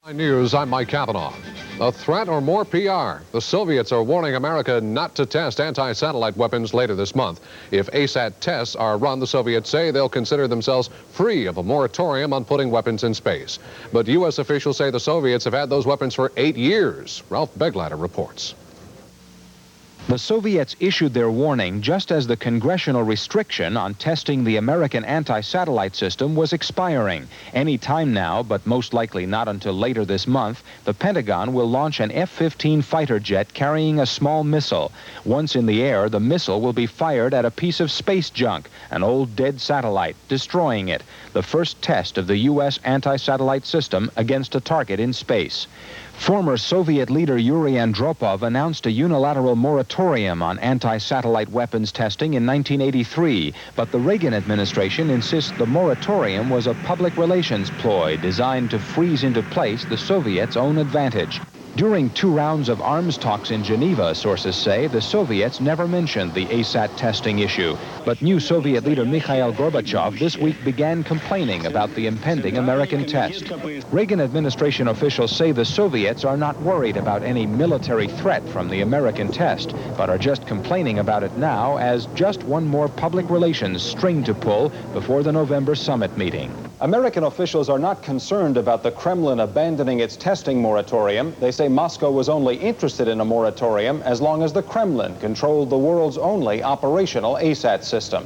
News, I'm Mike Kavanagh. A threat or more PR? The Soviets are warning America not to test anti-satellite weapons later this month. If ASAT tests are run, the Soviets say they'll consider themselves free of a moratorium on putting weapons in space. But U.S. officials say the Soviets have had those weapons for 8 years. Ralph Beglatter reports. The Soviets issued their warning just as the congressional restriction on testing the American anti-satellite system was expiring. Any time now, but most likely not until later this month, the Pentagon will launch an F-15 fighter jet carrying a small missile. Once in the air, the missile will be fired at a piece of space junk, an old dead satellite, destroying it. The first test of the U.S. anti-satellite system against a target in space. Former Soviet leader Yuri Andropov announced a unilateral moratorium on anti-satellite weapons testing in 1983, but the Reagan administration insists the moratorium was a public relations ploy designed to freeze into place the Soviets' own advantage. During 2 rounds of arms talks in Geneva, sources say, the Soviets never mentioned the ASAT testing issue. But new Soviet leader Mikhail Gorbachev this week began complaining about the impending American test. Reagan administration officials say the Soviets are not worried about any military threat from the American test, but are just complaining about it now as just one more public relations string to pull before the November summit meeting. American officials are not concerned about the Kremlin abandoning its testing moratorium. They say Moscow was only interested in a moratorium as long as the Kremlin controlled the world's only operational ASAT system.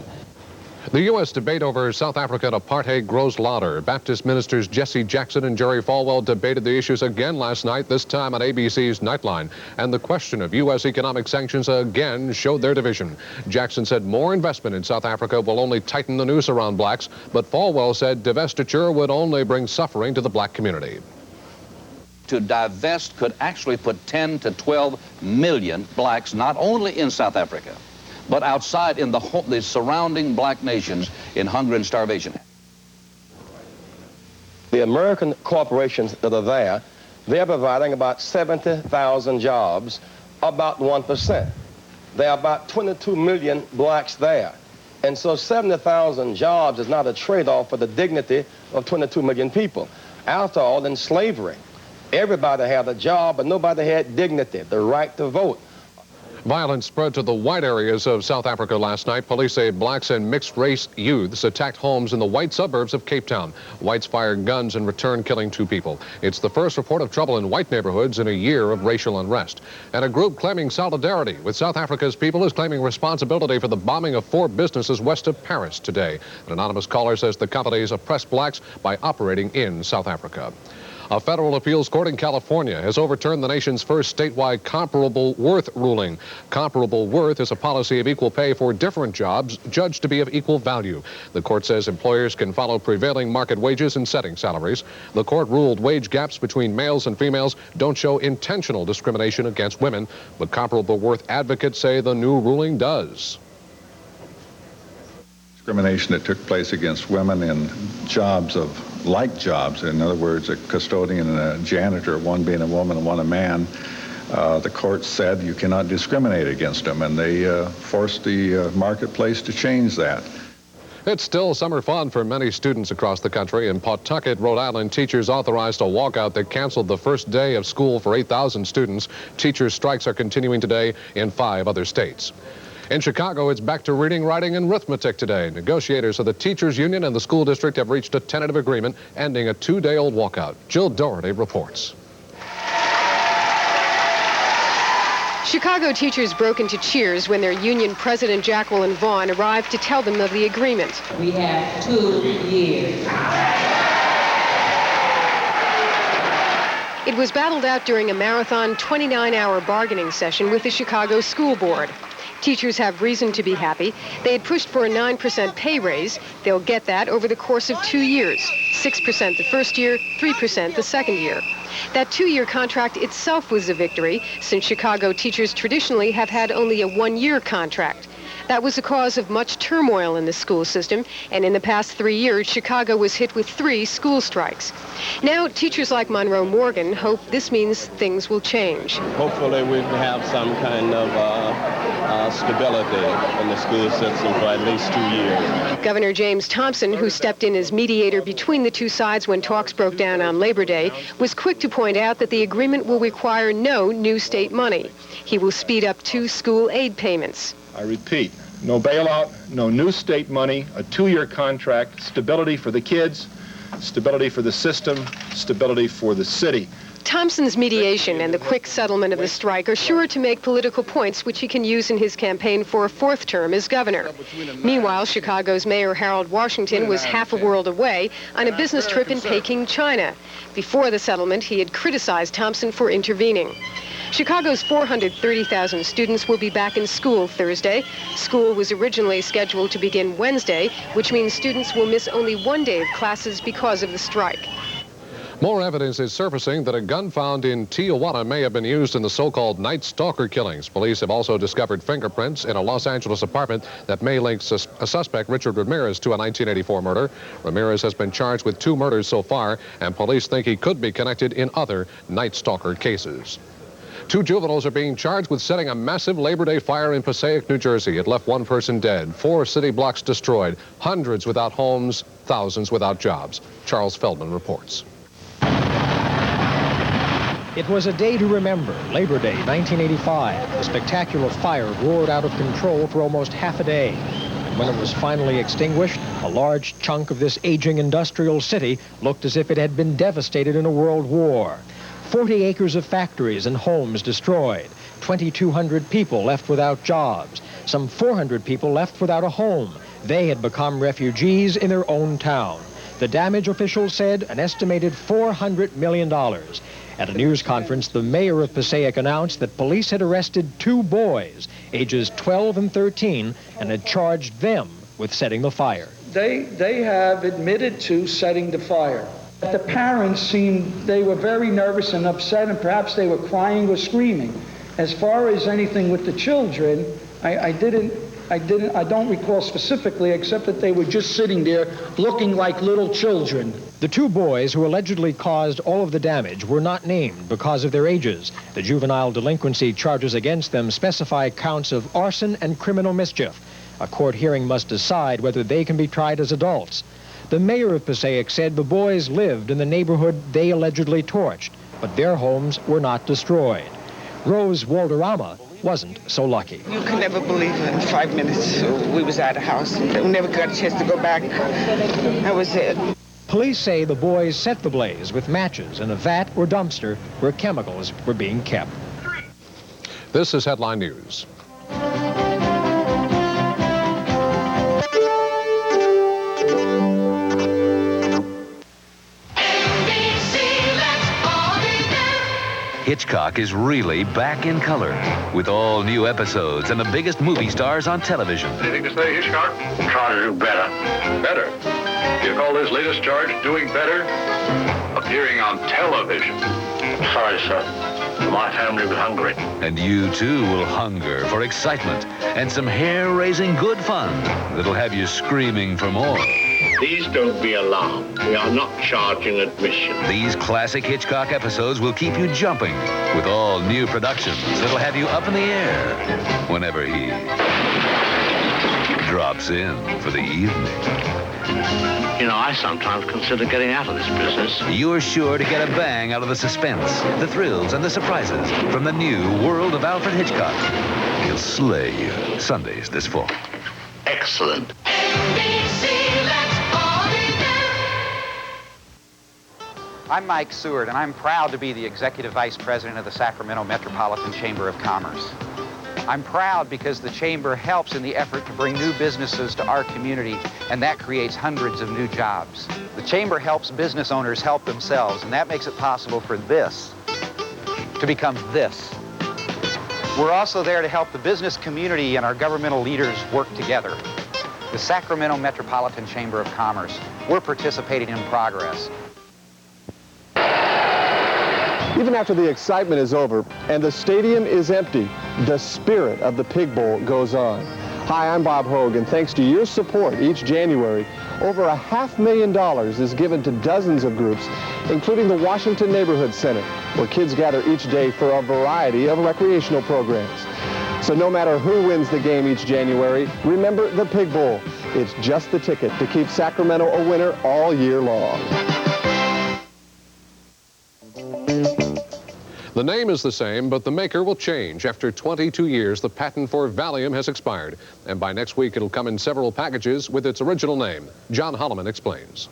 The U.S. debate over South African apartheid grows louder. Baptist ministers Jesse Jackson and Jerry Falwell debated the issues again last night, this time on ABC's Nightline. And the question of U.S. economic sanctions again showed their division. Jackson said more investment in South Africa will only tighten the noose around blacks, but Falwell said divestiture would only bring suffering to the black community. To divest could actually put 10 to 12 million blacks not only in South Africa, but outside in the surrounding black nations in hunger and starvation. The American corporations that are there, they're providing about 70,000 jobs, about 1%. There are about 22 million blacks there. And so 70,000 jobs is not a trade-off for the dignity of 22 million people. After all, in slavery, everybody had a job, but nobody had dignity, the right to vote. Violence spread to the white areas of South Africa last night. Police say blacks and mixed-race youths attacked homes in the white suburbs of Cape Town. Whites fired guns in return, killing 2 people. It's the first report of trouble in white neighborhoods in a year of racial unrest. And a group claiming solidarity with South Africa's people is claiming responsibility for the bombing of 4 businesses west of Paris today. An anonymous caller says the companies oppressed blacks by operating in South Africa. A federal appeals court in California has overturned the nation's first statewide comparable worth ruling. Comparable worth is a policy of equal pay for different jobs judged to be of equal value. The court says employers can follow prevailing market wages in setting salaries. The court ruled wage gaps between males and females don't show intentional discrimination against women, but comparable worth advocates say the new ruling does. Discrimination that took place against women in jobs of like jobs, in other words, a custodian and a janitor, one being a woman and one a man, the court said you cannot discriminate against them, and they forced the marketplace to change that. It's still summer fun for many students across the country. In Pawtucket, Rhode Island, teachers authorized a walkout that canceled the first day of school for 8,000 students. Teachers' strikes are continuing today in 5 other states. In Chicago, it's back to reading, writing, and arithmetic today. Negotiators of the teachers' union and the school district have reached a tentative agreement, ending a 2-day-old walkout. Jill Doherty reports. Chicago teachers broke into cheers when their union president, Jacqueline Vaughn, arrived to tell them of the agreement. We have 2 years. It was battled out during a marathon 29-hour bargaining session with the Chicago School Board. Teachers have reason to be happy. They had pushed for a 9% pay raise. They'll get that over the course of 2 years. 6% the first year, 3% the second year. That 2-year contract itself was a victory, since Chicago teachers traditionally have had only a 1-year contract. That was the cause of much turmoil in the school system, and in the past 3 years, Chicago was hit with 3 school strikes. Now, teachers like Monroe Morgan hope this means things will change. Hopefully we can have some kind of stability in the school system for at least 2 years. Governor James Thompson, who stepped in as mediator between the two sides when talks broke down on Labor Day, was quick to point out that the agreement will require no new state money. He will speed up 2 school aid payments. I repeat, no bailout, no new state money, a 2-year contract, stability for the kids, stability for the system, stability for the city. Thompson's mediation and the quick settlement of the strike are sure to make political points which he can use in his campaign for a 4th term as governor. Meanwhile, Chicago's Mayor Harold Washington was half a world away on a business trip in Peking, China. Before the settlement, he had criticized Thompson for intervening. Chicago's 430,000 students will be back in school Thursday. School was originally scheduled to begin Wednesday, which means students will miss only 1 day of classes because of the strike. More evidence is surfacing that a gun found in Tijuana may have been used in the so-called Night Stalker killings. Police have also discovered fingerprints in a Los Angeles apartment that may link a suspect, Richard Ramirez, to a 1984 murder. Ramirez has been charged with 2 murders so far, and police think he could be connected in other Night Stalker cases. 2 juveniles are being charged with setting a massive Labor Day fire in Passaic, New Jersey. It left 1 person dead, 4 city blocks destroyed, hundreds without homes, thousands without jobs. Charles Feldman reports. It was a day to remember, Labor Day, 1985. The spectacular fire roared out of control for almost half a day. And when it was finally extinguished, a large chunk of this aging industrial city looked as if it had been devastated in a world war. 40 acres of factories and homes destroyed, 2,200 people left without jobs, some 400 people left without a home. They had become refugees in their own town. The damage, officials said, an estimated $400 million. At a news conference, the mayor of Passaic announced that police had arrested 2 boys, ages 12 and 13, and had charged them with setting the fire. They have admitted to setting the fire. The parents seemed, they were very nervous and upset, and perhaps they were crying or screaming. As far as anything with the children, I don't recall specifically, except that they were just sitting there looking like little children. The 2 boys who allegedly caused all of the damage were not named because of their ages. The juvenile delinquency charges against them specify counts of arson and criminal mischief. A court hearing must decide whether they can be tried as adults. The mayor of Passaic said the boys lived in the neighborhood they allegedly torched, but their homes were not destroyed. Rose Walderrama wasn't so lucky. You could never believe it. In 5 minutes, we was out of the house. We never got a chance to go back. That was it. Police say the boys set the blaze with matches in a vat or dumpster where chemicals were being kept. This is Headline News. Hitchcock is really back in color with all new episodes and the biggest movie stars on television. Anything to say, Hitchcock? Try to do better. Better? You call this latest charge doing better? Appearing on television. Sorry, sir. My family was hungry. And you, too, will hunger for excitement and some hair-raising good fun that'll have you screaming for more. Please don't be alarmed. We are not charging admission. These classic Hitchcock episodes will keep you jumping with all new productions that'll have you up in the air whenever he drops in for the evening. You know, I sometimes consider getting out of this business. You're sure to get a bang out of the suspense, the thrills, and the surprises from the new world of Alfred Hitchcock. He'll slay you. Sundays this fall. Excellent. I'm Mike Seward, and I'm proud to be the Executive Vice President of the Sacramento Metropolitan Chamber of Commerce. I'm proud because the Chamber helps in the effort to bring new businesses to our community, and that creates hundreds of new jobs. The Chamber helps business owners help themselves, and that makes it possible for this to become this. We're also there to help the business community and our governmental leaders work together. The Sacramento Metropolitan Chamber of Commerce, we're participating in progress. Even after the excitement is over and the stadium is empty, the spirit of the Pig Bowl goes on. Hi, I'm Bob Hogue, and thanks to your support each January, over $500,000 is given to dozens of groups, including the Washington Neighborhood Center, where kids gather each day for a variety of recreational programs. So no matter who wins the game each January, remember the Pig Bowl. It's just the ticket to keep Sacramento a winner all year long. The name is the same, but the maker will change. After 22 years, the patent for Valium has expired, and by next week it'll come in several packages with its original name. John Holloman explains.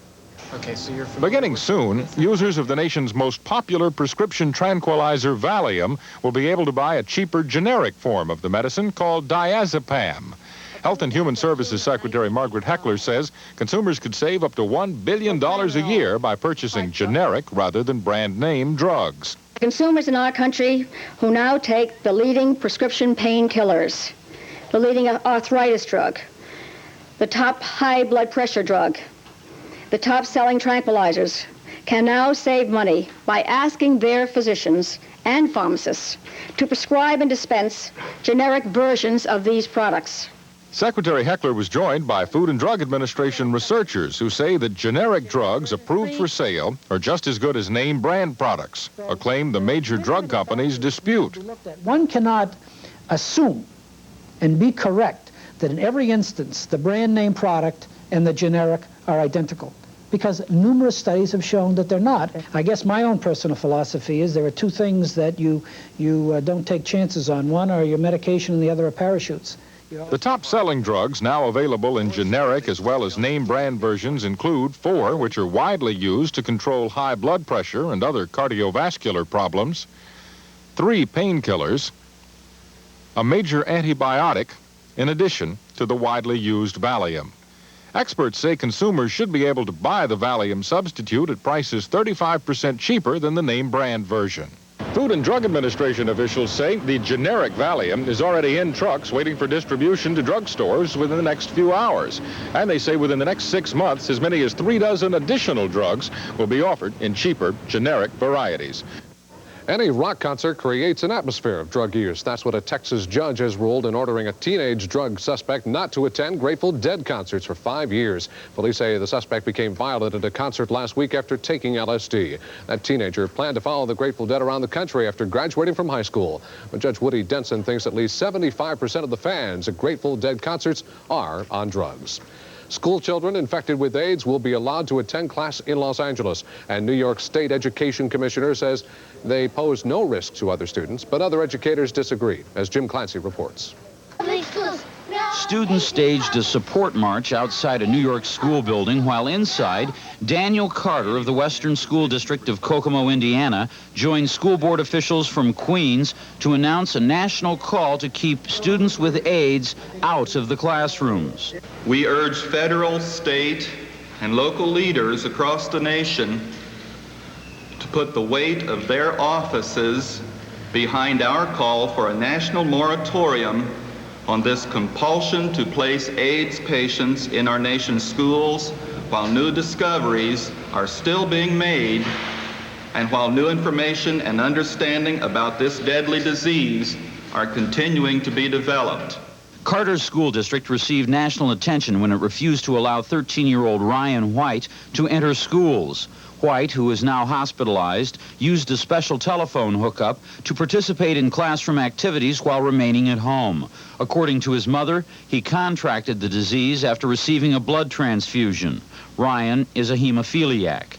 Okay, so you're beginning soon, users of the nation's most popular prescription tranquilizer, Valium, will be able to buy a cheaper generic form of the medicine called diazepam. Health and Human Services Secretary Margaret Heckler says consumers could save up to $1 billion a year by purchasing generic rather than brand name drugs. Consumers in our country who now take the leading prescription painkillers, the leading arthritis drug, the top high blood pressure drug, the top-selling tranquilizers, can now save money by asking their physicians and pharmacists to prescribe and dispense generic versions of these products. Secretary Heckler was joined by Food and Drug Administration researchers who say that generic drugs approved for sale are just as good as name brand products, a claim the major drug companies dispute. One cannot assume and be correct that in every instance the brand name product and the generic are identical, because numerous studies have shown that they're not. I guess my own personal philosophy is there are two things that you don't take chances on. One are your medication and the other are parachutes. The top-selling drugs now available in generic as well as name brand versions include 4 which are widely used to control high blood pressure and other cardiovascular problems, 3 painkillers, a major antibiotic, in addition to the widely used Valium. Experts say consumers should be able to buy the Valium substitute at prices 35% cheaper than the name brand version. Food and Drug Administration officials say the generic Valium is already in trucks waiting for distribution to drugstores within the next few hours. And they say within the next 6 months, as many as 3 dozen additional drugs will be offered in cheaper generic varieties. Any rock concert creates an atmosphere of drug use. That's what a Texas judge has ruled in ordering a teenage drug suspect not to attend Grateful Dead concerts for 5 years. Police say the suspect became violent at a concert last week after taking LSD. That teenager planned to follow the Grateful Dead around the country after graduating from high school. But Judge Woody Denson thinks at least 75% of the fans at Grateful Dead concerts are on drugs. School children infected with AIDS will be allowed to attend class in Los Angeles. And New York State Education Commissioner says they pose no risk to other students, but other educators disagree, as Jim Clancy reports. Students staged a support march outside a New York school building, while inside, Daniel Carter of the Western School District of Kokomo, Indiana, joined school board officials from Queens to announce a national call to keep students with AIDS out of the classrooms. We urge federal, state, and local leaders across the nation to put the weight of their offices behind our call for a national moratorium on this compulsion to place AIDS patients in our nation's schools while new discoveries are still being made and while new information and understanding about this deadly disease are continuing to be developed. Carter's school district received national attention when it refused to allow 13-year-old Ryan White to enter schools. White, who is now hospitalized, used a special telephone hookup to participate in classroom activities while remaining at home. According to his mother, he contracted the disease after receiving a blood transfusion. Ryan is a hemophiliac.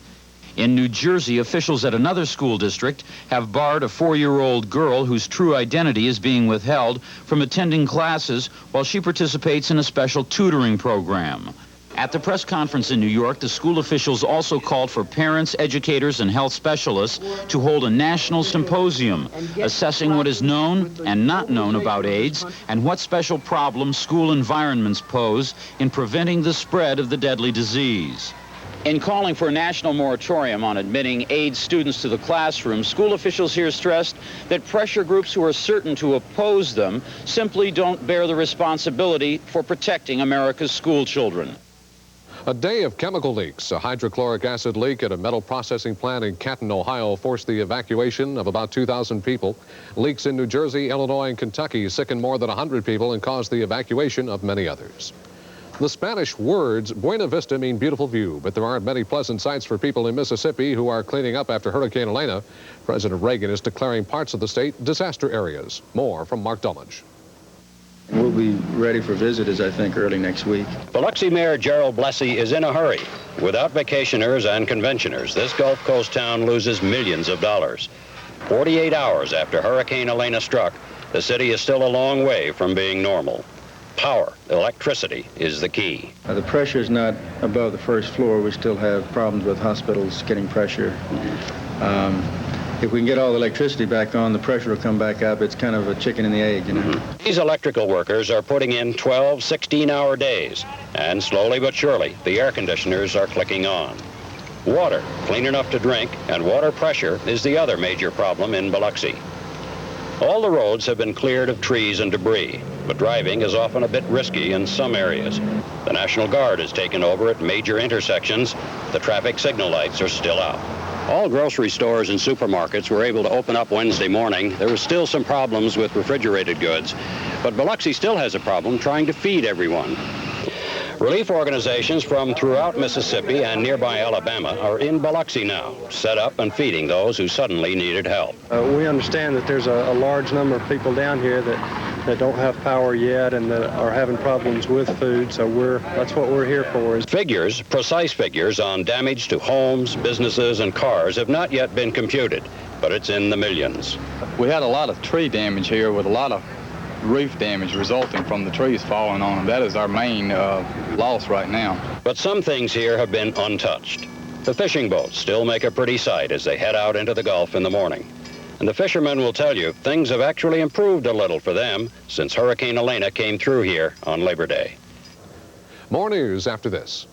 In New Jersey, officials at another school district have barred a 4-year-old girl whose true identity is being withheld from attending classes while she participates in a special tutoring program. At the press conference in New York, the school officials also called for parents, educators, and health specialists to hold a national symposium assessing what is known and not known about AIDS and what special problems school environments pose in preventing the spread of the deadly disease. In calling for a national moratorium on admitting AIDS students to the classroom, school officials here stressed that pressure groups who are certain to oppose them simply don't bear the responsibility for protecting America's school children. A day of chemical leaks. A hydrochloric acid leak at a metal processing plant in Canton, Ohio forced the evacuation of about 2,000 people. Leaks in New Jersey, Illinois, and Kentucky sickened more than 100 people and caused the evacuation of many others. The Spanish words Buena Vista mean beautiful view, but there aren't many pleasant sights for people in Mississippi who are cleaning up after Hurricane Elena. President Reagan is declaring parts of the state disaster areas. More from Mark Dullage. We'll be ready for visitors, I think, early next week. Biloxi Mayor Gerald Blessy is in a hurry. Without vacationers and conventioners, this Gulf Coast town loses millions of dollars. 48 hours after Hurricane Elena struck, the city is still a long way from being normal. Power, electricity, is the key. The pressure is not above the first floor. We still have problems with hospitals getting pressure. If we can get all the electricity back on, the pressure will come back up. It's kind of a chicken and the egg, you know. These electrical workers are putting in 12, 16-hour days, and slowly but surely, the air conditioners are clicking on. Water, clean enough to drink, and water pressure is the other major problem in Biloxi. All the roads have been cleared of trees and debris, but driving is often a bit risky in some areas. The National Guard has taken over at major intersections. The traffic signal lights are still out. All grocery stores and supermarkets were able to open up Wednesday morning. There were still some problems with refrigerated goods, but Biloxi still has a problem trying to feed everyone. Relief organizations from throughout Mississippi and nearby Alabama are in Biloxi now, set up and feeding those who suddenly needed help. We understand that there's a large number of people down here that don't have power yet and that are having problems with food, so that's what we're here for. Figures, precise figures on damage to homes, businesses, and cars have not yet been computed, but it's in the millions. We had a lot of tree damage here with a lot of roof damage resulting from the trees falling on them. That is our main loss right now. But some things here have been untouched. The fishing boats still make a pretty sight as they head out into the Gulf in the morning. And the fishermen will tell you things have actually improved a little for them since Hurricane Elena came through here on Labor Day. More news after this.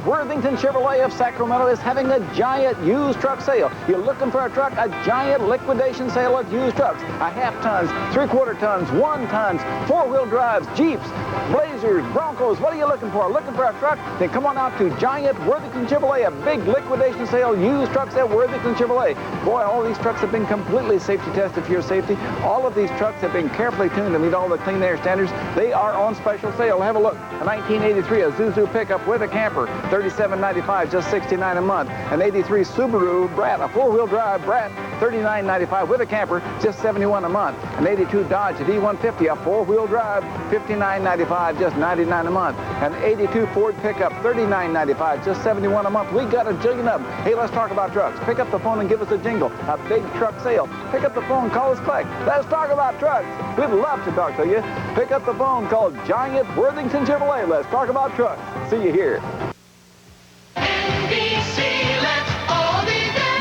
Worthington Chevrolet of Sacramento is having a giant used truck sale. You're looking for a truck, a giant liquidation sale of used trucks. A half-tons, three-quarter tons, one-tons, four-wheel drives, Jeeps, Blazers, Broncos. What are you looking for? Looking for a truck? Then come on out to Giant Worthington Chevrolet, a big liquidation sale, used trucks at Worthington Chevrolet. Boy, all these trucks have been completely safety tested for your safety. All of these trucks have been carefully tuned to meet all the clean air standards. They are on special sale. Have a look. A 1983 Isuzu pickup with a camper, $37.95, just $69 a month. An 83 Subaru Brat, a four-wheel drive Brat, $39.95 with a camper, just $71 a month. An 82 Dodge D150, a four-wheel drive, $59.95, just $99 a month. An 82 Ford pickup, $39.95, just $71 a month. We got a jillion of them. Hey, let's talk about trucks. Pick up the phone and give us a jingle. A big truck sale. Pick up the phone, call us back. Let's talk about trucks. We'd love to talk to you. Pick up the phone, call Giant Worthington Chevrolet. Let's talk about trucks. See you here.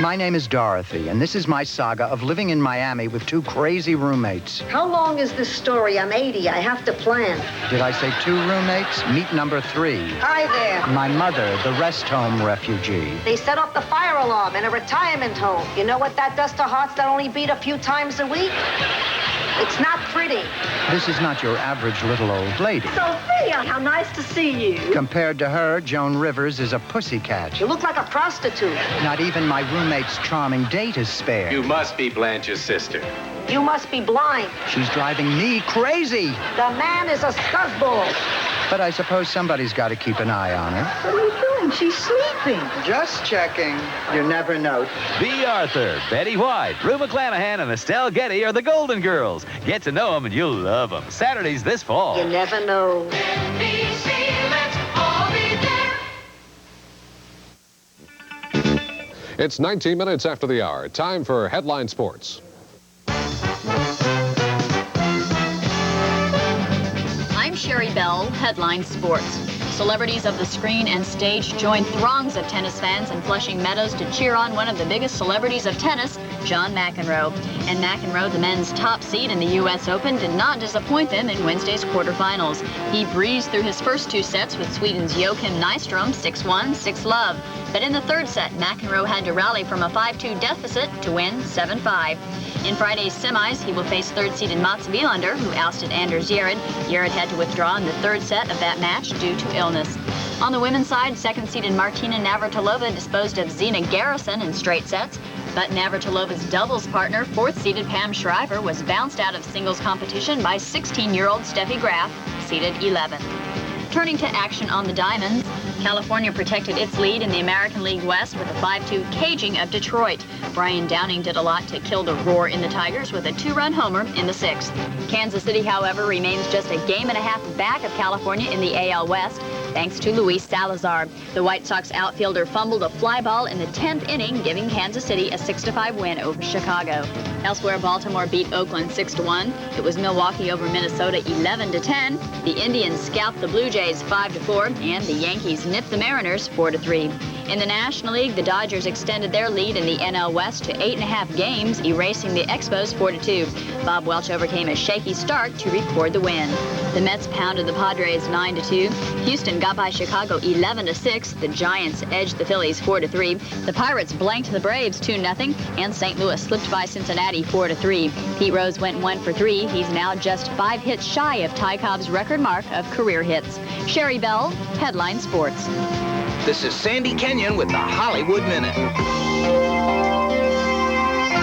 My name is Dorothy, and this is my saga of living in Miami with two crazy roommates. How long is this story? I'm 80. I have to plan. Did I say two roommates? Meet number 3. Hi there. My mother, the rest home refugee. They set off the fire alarm in a retirement home. You know what that does to hearts that only beat a few times a week? It's not pretty. This is not your average little old lady. Sophia, how nice to see you. Compared to her, Joan Rivers is a pussycat. You look like a prostitute. Not even my roommate's charming date is spared. You must be Blanche's sister. You must be blind. She's driving me crazy. The man is a scuzzball. But I suppose somebody's got to keep an eye on her. What are you doing? She's sleeping. Just checking. You never know. B. Arthur, Betty White, Rue McClanahan, and Estelle Getty are the Golden Girls. Get to know them and you'll love them. Saturdays this fall. You never know. It's 19 minutes after the hour. Time for Headline Sports. I'm Sherry Bell, Headline Sports. Celebrities of the screen and stage joined throngs of tennis fans in Flushing Meadows to cheer on one of the biggest celebrities of tennis, John McEnroe. And McEnroe, the men's top seed in the U.S. Open, did not disappoint them in Wednesday's quarterfinals. He breezed through his first two sets with Sweden's Joachim Nystrom 6-1, 6-love. But in the third set, McEnroe had to rally from a 5-2 deficit to win 7-5. In Friday's semis, he will face third-seeded Mats Wilander, who ousted Anders Jarred. Jarred had to withdraw in the third set of that match due to illness. On the women's side, second-seeded Martina Navratilova disposed of Zina Garrison in straight sets, but Navratilova's doubles partner, fourth-seeded Pam Shriver, was bounced out of singles competition by 16-year-old Steffi Graf, seeded 11th. Turning to action on the diamonds, California protected its lead in the American League West with a 5-2 caging of Detroit. Brian Downing did a lot to kill the roar in the Tigers with a 2-run homer in the sixth. Kansas City, however, remains just a game and a half back of California in the AL West, thanks to Luis Salazar. The White Sox outfielder fumbled a fly ball in the 10th inning, giving Kansas City a 6-5 win over Chicago. Elsewhere, Baltimore beat Oakland 6-1. It was Milwaukee over Minnesota 11-10. The Indians scalped the Blue Jays 5-4, and the Yankees nipped the Mariners 4-3. In the National League, the Dodgers extended their lead in the NL West to 8.5 games, erasing the Expos 4-2. Bob Welch overcame a shaky start to record the win. The Mets pounded the Padres 9-2. Houston got by Chicago 11-6. The Giants edged the Phillies 4-3. The Pirates blanked the Braves 2-0, and St. Louis slipped by Cincinnati 4-3. Pete Rose went 1 for 3. He's now just 5 hits shy of Ty Cobb's record mark of career hits. Sherry Bell, Headline Sports. This is Sandy Kenyon with the Hollywood Minute.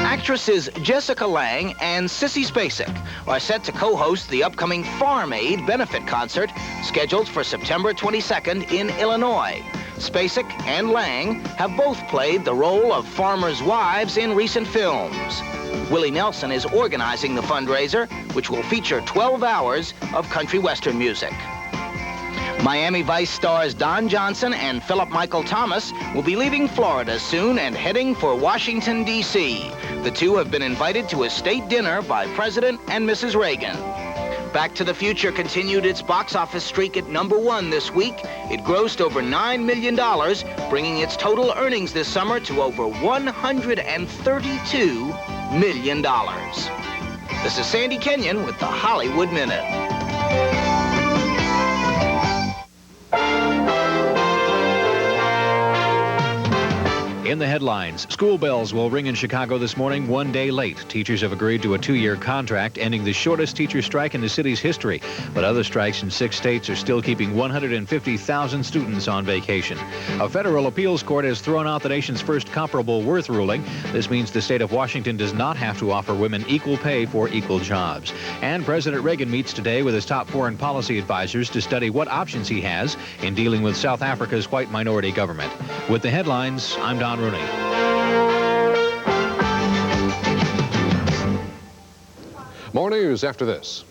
Actresses Jessica Lange and Sissy Spacek are set to co-host the upcoming Farm Aid benefit concert scheduled for September 22nd in Illinois. Spacek and Lange have both played the role of farmers' wives in recent films. Willie Nelson is organizing the fundraiser, which will feature 12 hours of country western music. Miami Vice stars Don Johnson and Philip Michael Thomas will be leaving Florida soon and heading for Washington, D.C. The two have been invited to a state dinner by President and Mrs. Reagan. Back to the Future continued its box office streak at #1 this week. It grossed over $9 million, bringing its total earnings this summer to over $132 million. This is Sandy Kenyon with the Hollywood Minute. In the headlines, school bells will ring in Chicago this morning 1 day late. Teachers have agreed to a 2-year contract, ending the shortest teacher strike in the city's history. But other strikes in 6 states are still keeping 150,000 students on vacation. A federal appeals court has thrown out the nation's first comparable worth ruling. This means the state of Washington does not have to offer women equal pay for equal jobs. And President Reagan meets today with his top foreign policy advisors to study what options he has in dealing with South Africa's white minority government. With the headlines, I'm Don Rooney. More news after this.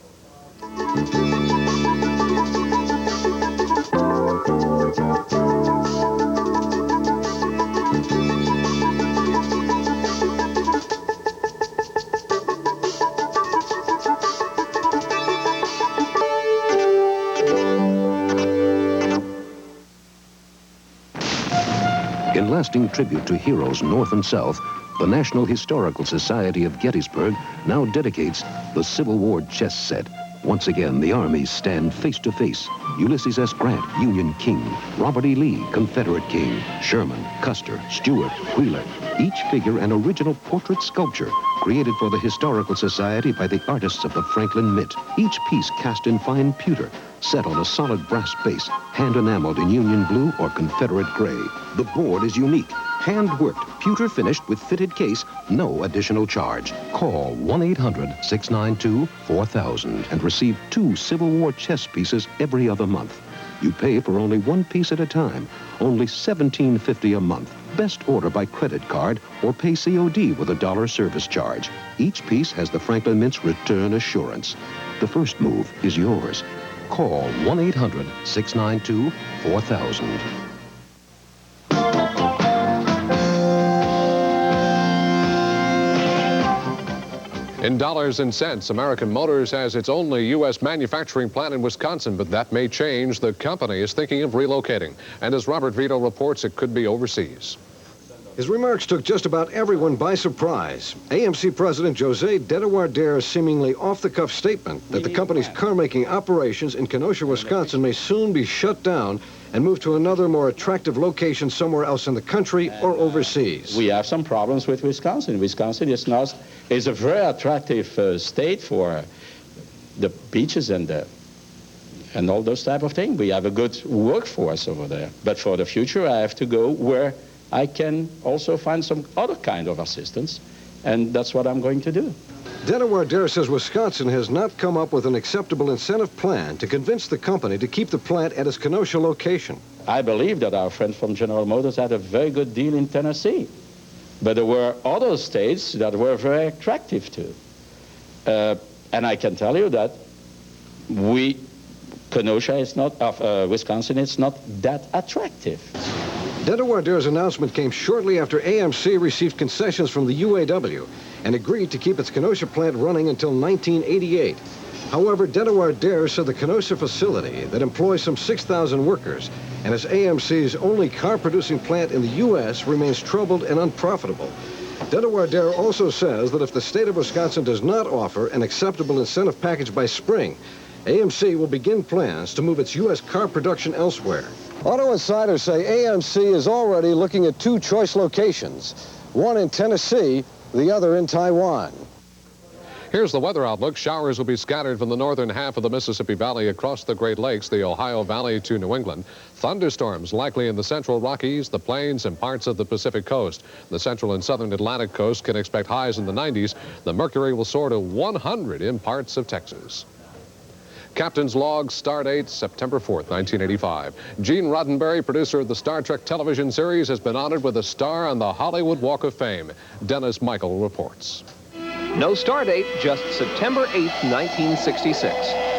In lasting tribute to heroes north and south, the National Historical Society of Gettysburg now dedicates the Civil War chess set. Once again, the armies stand face to face. Ulysses S. Grant, Union King. Robert E. Lee, Confederate King. Sherman, Custer, Stuart, Wheeler. Each figure an original portrait sculpture created for the Historical Society by the artists of the Franklin Mint. Each piece cast in fine pewter, set on a solid brass base, hand enameled in Union blue or Confederate gray. The board is unique, hand-worked, pewter finished with fitted case, no additional charge. Call 1-800-692-4000 and receive 2 Civil War chess pieces every other month. You pay for only 1 piece at a time, only $17.50 a month. Best order by credit card or pay COD with $1 service charge. Each piece has the Franklin Mint's return assurance. The first move is yours. Call 1-800-692-4000. In dollars and cents, American Motors has its only U.S. manufacturing plant in Wisconsin, but that may change. The company is thinking of relocating. And as Robert Vito reports, it could be overseas. His remarks took just about everyone by surprise. AMC President Jose Dedewardere's seemingly off-the-cuff statement that the company's car-making operations in Kenosha, Wisconsin may soon be shut down and move to another more attractive location somewhere else in the country or overseas. We have some problems with Wisconsin. Wisconsin is a very attractive state for the beaches and all those type of things. We have a good workforce over there. But for the future, I have to go where I can also find some other kind of assistance, and that's what I'm going to do. Dedewardere says Wisconsin has not come up with an acceptable incentive plan to convince the company to keep the plant at its Kenosha location. I believe that our friends from General Motors had a very good deal in Tennessee, but there were other states that were very attractive too. And I can tell you that Kenosha is not, Wisconsin is not that attractive. Dedewardere's announcement came shortly after AMC received concessions from the UAW and agreed to keep its Kenosha plant running until 1988. However, Dedewardere said the Kenosha facility that employs some 6,000 workers and is AMC's only car-producing plant in the U.S. remains troubled and unprofitable. Dedewardere also says that if the state of Wisconsin does not offer an acceptable incentive package by spring, AMC will begin plans to move its U.S. car production elsewhere. Auto insiders say AMC is already looking at two choice locations, one in Tennessee, the other in Taiwan. Here's the weather outlook. Showers will be scattered from the northern half of the Mississippi Valley across the Great Lakes, the Ohio Valley to New England. Thunderstorms likely in the central Rockies, the plains, and parts of the Pacific coast. The central and southern Atlantic coast can expect highs in the 90s. The mercury will soar to 100 in parts of Texas. Captain's Log, star date, September 4th, 1985. Gene Roddenberry, producer of the Star Trek television series, has been honored with a star on the Hollywood Walk of Fame. Dennis Michael reports. No star date, just September 8th, 1966.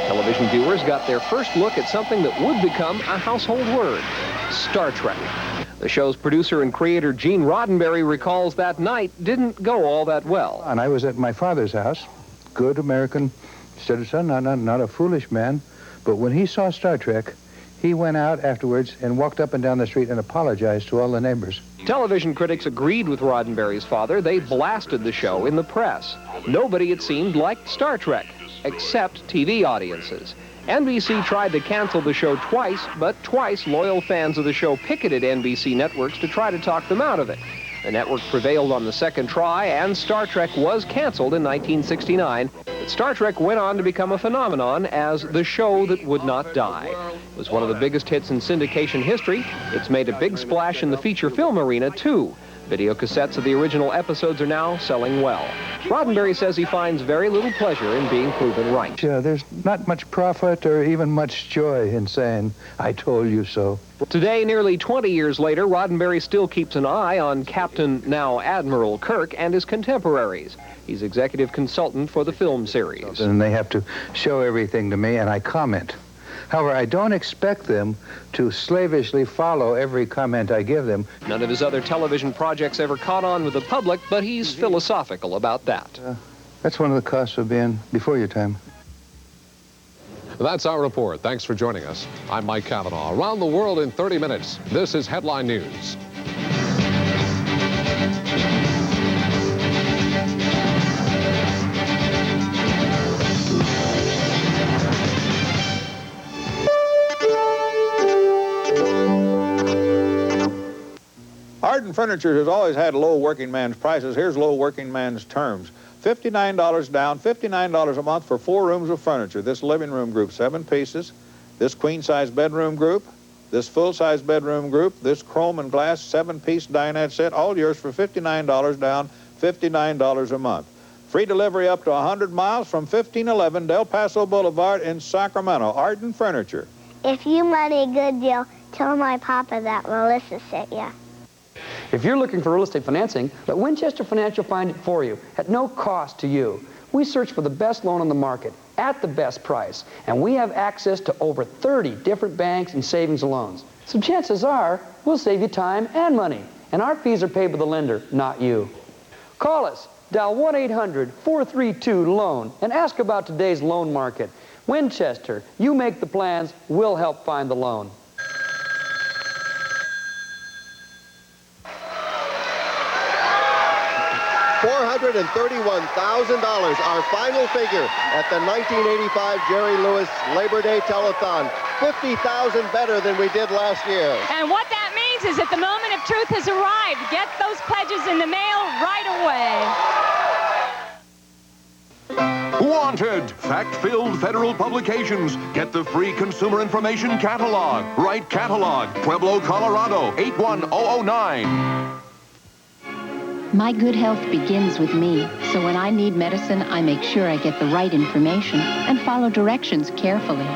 Television viewers got their first look at something that would become a household word, Star Trek. The show's producer and creator Gene Roddenberry recalls that night didn't go all that well. And I was at my father's house, good American citizen, not a foolish man, but when he saw Star Trek, he went out afterwards and walked up and down the street and apologized to all the neighbors. Television critics agreed with Roddenberry's father. They blasted the show in the press. Nobody, it seemed, liked Star Trek, except TV audiences. NBC tried to cancel the show twice, but twice loyal fans of the show picketed NBC networks to try to talk them out of it. The network prevailed on the second try, and Star Trek was canceled in 1969. But Star Trek went on to become a phenomenon as the show that would not die. It was one of the biggest hits in syndication history. It's made a big splash in the feature film arena, too. Video cassettes of the original episodes are now selling well. Roddenberry says he finds very little pleasure in being proven right. There's not much profit or even much joy in saying, I told you so. Today, nearly 20 years later, Roddenberry still keeps an eye on Captain, now Admiral Kirk, and his contemporaries. He's executive consultant for the film series. And they have to show everything to me, and I comment. However, I don't expect them to slavishly follow every comment I give them. None of his other television projects ever caught on with the public, but he's philosophical about that. That's one of the costs of being before your time. That's our report. Thanks for joining us. I'm Mike Kavanagh. Around the world in 30 minutes, this is Headline News. Arden Furniture has always had low working man's prices. Here's low working man's terms. $59 down, $59 a month for 4 rooms of furniture. This living room group, 7 pieces. This queen-size bedroom group. This full-size bedroom group. This chrome and glass 7-piece dinette set. All yours for $59 down, $59 a month. Free delivery up to 100 miles from 1511 Del Paso Boulevard in Sacramento. Arden Furniture. If you want a good deal, tell my papa that Melissa sent you. If you're looking for real estate financing, let Winchester Financial find it for you at no cost to you. We search for the best loan on the market at the best price, and we have access to over 30 different banks and savings loans. So chances are we'll save you time and money, and our fees are paid by the lender, not you. Call us. Dial 1-800-432-LOAN and ask about today's loan market. Winchester, you make the plans, we'll help find the loan. $431,000, our final figure at the 1985 Jerry Lewis Labor Day Telethon. 50,000 better than we did last year. And what that means is that the moment of truth has arrived. Get those pledges in the mail right away. Wanted! Fact-filled federal publications. Get the free consumer information catalog. Write catalog, Pueblo, Colorado, 81009. My good health begins with me, so when I need medicine, I make sure I get the right information and follow directions carefully.